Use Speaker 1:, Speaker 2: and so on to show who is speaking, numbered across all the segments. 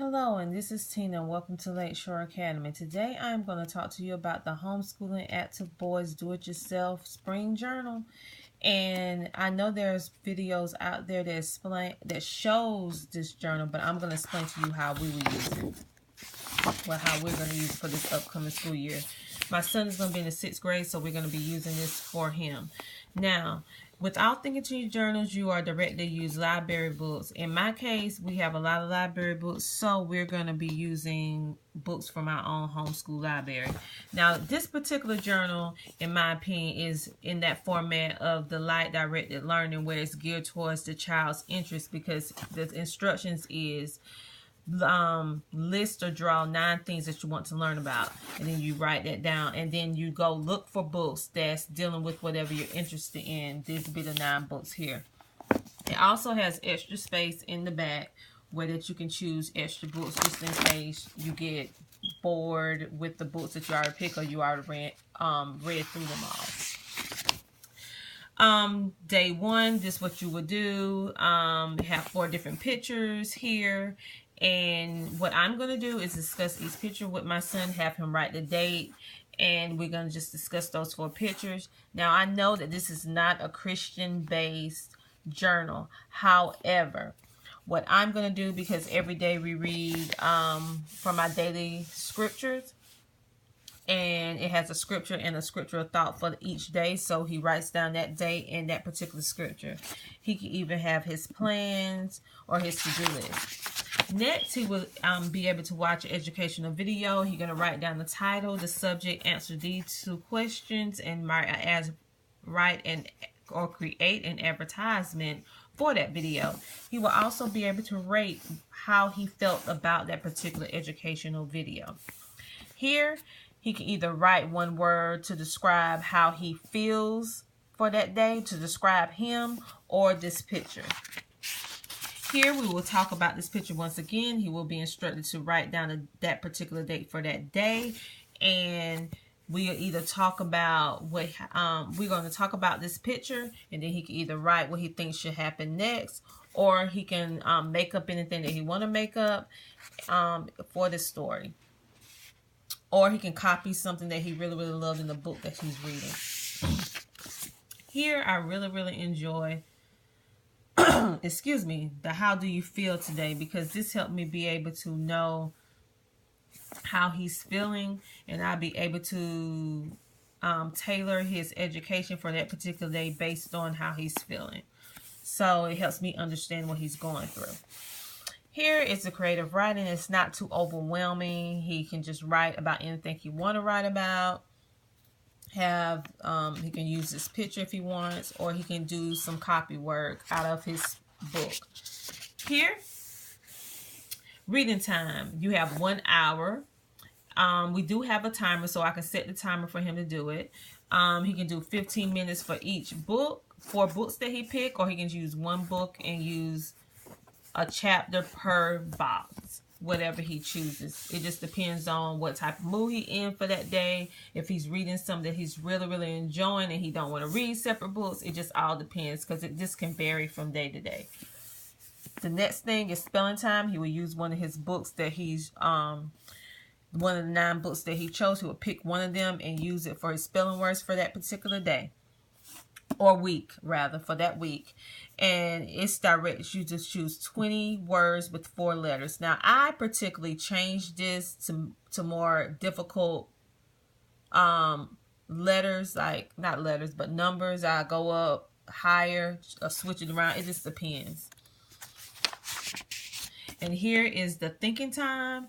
Speaker 1: Hello, and this is Tina, and welcome to Lakeshore Academy. Today I'm going to talk to you about the Homeschooling Active Boys Do-It-Yourself Spring Journal. And I know there's videos out there that shows this journal, but I'm going to explain to you how we will use it. Well, how we're going to use it for this upcoming school year. My son is going to be in the 6th grade, so we're going to be using this for him. Now, without thinking to your journals, you are directed to use library books. In my case, we have a lot of library books, so we're going to be using books from our own homeschool library. Now, this particular journal, in my opinion, is in that format of the light directed learning, where it's geared towards the child's interest, because the instructions is list or draw 9 things that you want to learn about, and then you write that down, and then you go look for books that's dealing with whatever you're interested in. This will be the 9 books here. It also has extra space in the back where that you can choose extra books just in case you get bored with the books that you already picked or you already read through them all. Day 1, this is what you would do. Have 4 different pictures here. And what I'm going to do is discuss each picture with my son, have him write the date, and we're going to just discuss those 4 pictures. Now, I know that this is not a Christian-based journal. However, what I'm going to do, because every day we read from our daily scriptures, and it has a scripture and a scriptural thought for each day, so he writes down that day and that particular scripture. He can even have his plans or his to-do list. Next, he will be able to watch an educational video. He's going to write down the title, the subject, answer these 2 questions, and write or create an advertisement for that video. He will also be able to rate how he felt about that particular educational video. Here, he can either write 1 word to describe how he feels for that day, to describe him, or this picture. Here we will talk about this picture once again. He will be instructed to write down that particular date for that day, and we'll either talk about what we're going to talk about this picture, and then he can either write what he thinks should happen next, or he can make up anything that he want to make up for this story, or he can copy something that he really loved in the book that he's reading. Here I really enjoy excuse me, the how do you feel today, because this helped me be able to know how he's feeling, and I'll be able to tailor his education for that particular day based on how he's feeling. So it helps me understand what he's going through. Here is the creative writing. It's not too overwhelming. He can just write about anything he want to write about. He can use this picture if he wants, or he can do some copy work out of his book. Here, reading time. You have 1 hour. We do have a timer, so I can set the timer for him to do it. He can do 15 minutes for each book, 4 books that he picked, or he can use 1 book and use a chapter per box, whatever he chooses. It just depends on what type of mood he's in for that day. If he's reading something that he's really enjoying and he don't want to read separate books, it just all depends, because it just can vary from day to day. The next thing is spelling time. He will use one of his books that he's one of the 9 books that he chose. He will pick one of them and use it for his spelling words for that particular day, or week rather, for that week. And it's direct. You just choose 20 words with 4 letters. Now, I particularly changed this to more difficult letters, like not letters but numbers. I go up higher or switch it around. It just depends. And here is the thinking time.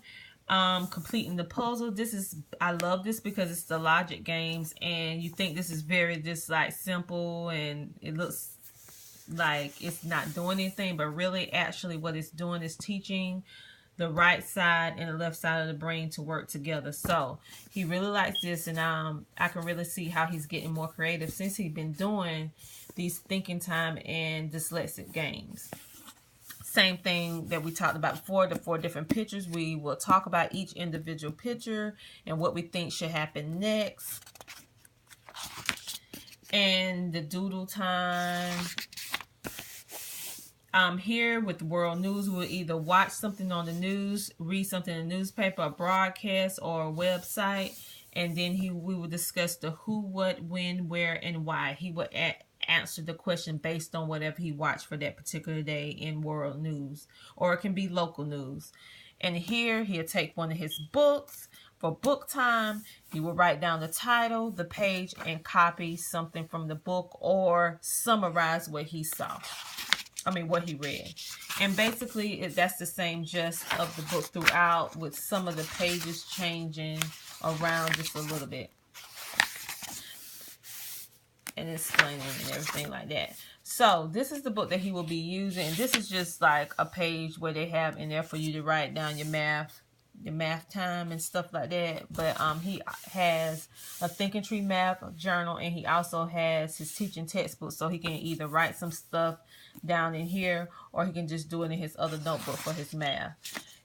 Speaker 1: Completing the puzzle. I love this because it's the logic games, and you think this is very just like simple, and it looks like it's not doing anything, but really actually what it's doing is teaching the right side and the left side of the brain to work together. So he really likes this, and I can really see how he's getting more creative since he's been doing these thinking time and dyslexic games. Same thing that we talked about before, the 4 different pictures. We will talk about each individual picture and what we think should happen next. And the doodle time. Here with the world news, we'll either watch something on the news, read something in the newspaper, a broadcast, or a website, and then we will discuss the who, what, when, where, and why. He would answer the question based on whatever he watched for that particular day in world news, or it can be local news. And here he'll take one of his books for book time. He will write down the title, the page, and copy something from the book or summarize what he saw. What he read. And basically, that's the same gist of the book throughout, with some of the pages changing around just a little bit. And explaining and everything like that. So, this is the book that he will be using. This is just like a page where they have in there for you to write down your math time and stuff like that. But he has a Thinking Tree math journal, and he also has his teaching textbook, so he can either write some stuff down in here, or he can just do it in his other notebook for his math.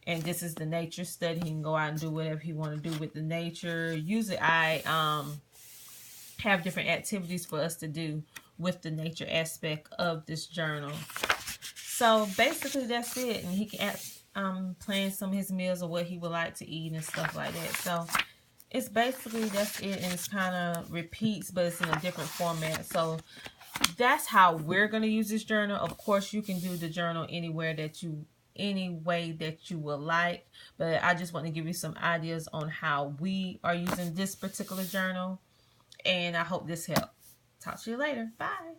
Speaker 1: And this is the nature study. He can go out and do whatever he want to do with the nature. Usually I have different activities for us to do with the nature aspect of this journal. So basically that's it. And he can plan some of his meals or what he would like to eat and stuff like that. So it's basically that's it, and it's kind of repeats, but it's in a different format. So that's how we're going to use this journal. Of course, you can do the journal any way that you would like, but I just want to give you some ideas on how we are using this particular journal, and I hope this helped. Talk to you later. Bye.